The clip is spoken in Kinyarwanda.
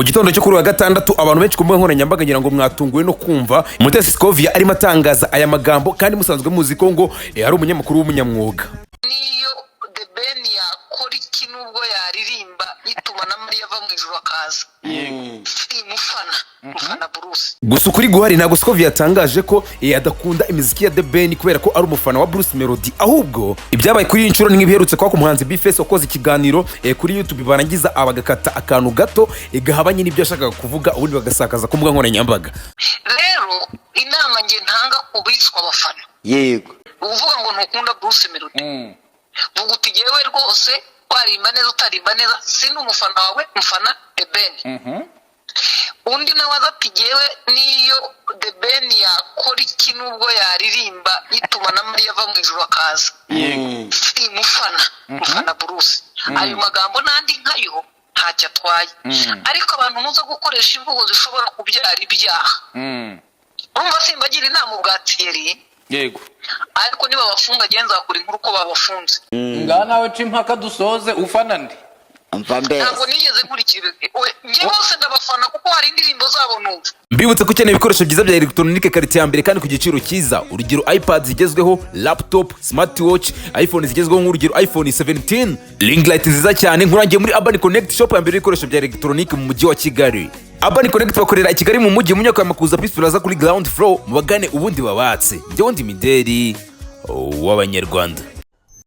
mu gitondo cyo kuri wa gatandatu abantu benshi ku mbuga nkoranyambaga ngira ngo mwatunguwe no kumva Mutesi Scovia arimo atangaza aya magambo kandi musanzwe muzi ko ngo ari umunyamakuru w'umunyamwuga. Niyo the Ben yakora iki nubwo yaririmba yituma na Mariya ava mu ijuru akaza. Mufana Bruce. Gusa ukuri guhari ntabwo Scovia yatangaje ko adakunda imiziki ya The Ben kubera ko ari umufana wa Bruce Melodie, ahubwo ibyabaye kuri iyi nshuro ni nk'ibiherutse kwa umuhanzi Bface wakoze ikiganiro kuri YouTube barangiza abagakata akantu gato gahabanye n'ibyo yashakaga kuvuga ubundi bagasakaza ku mbuga nkoranyambaga. Rero inama nge ntanga kubiswa abafana. Yego. Uvuga ngo ntukunda Bruce Melodie. Vuga uti jewe rwose warimba neza utarimba neza sindi umufana wawe, mufana The Ben. Undi nawe ati jewe niyo The Ben yakora iki nubwo yaririmba yituma na Mariya ava mu ijuru akaza. Mufana Bruce. Ayo magambo nandi nkayo ntacyo atwaye, ariko abantu muza gukoresha imvugo zishobora kubyara ibyaha. Urumva simbagira inama ubwatiyeri. Yego. Ariko niba bafunga genza kuri inkuru ko babafunze. Ngana we cimpaka dusoze ufana ndi. Ntabwo nigeze nkurikira. Nge bose ndabafana kuko hari indirimbo zabo numva. Mbibutse ko ukeneye ibikoresho byiza bya electronique karite ya mbere kandi ku giciro cyiza, urugero iPad zigezweho, laptop, smartwatch, iPhone zigezweho nk'urugero iPhone 17, ring light nziza cyane nkurangiye muri Urban Connect shop ya mbere y'ibikoresho bya electronique mu mujyi wa Kigali. Urban Connect bakorera i Kigali mu mujyi mu nyako y'amakuza Pistolaza kuri ground floor, mubagane ubundi babatse. Njyewe ndi Mideli w'Abanyarwanda.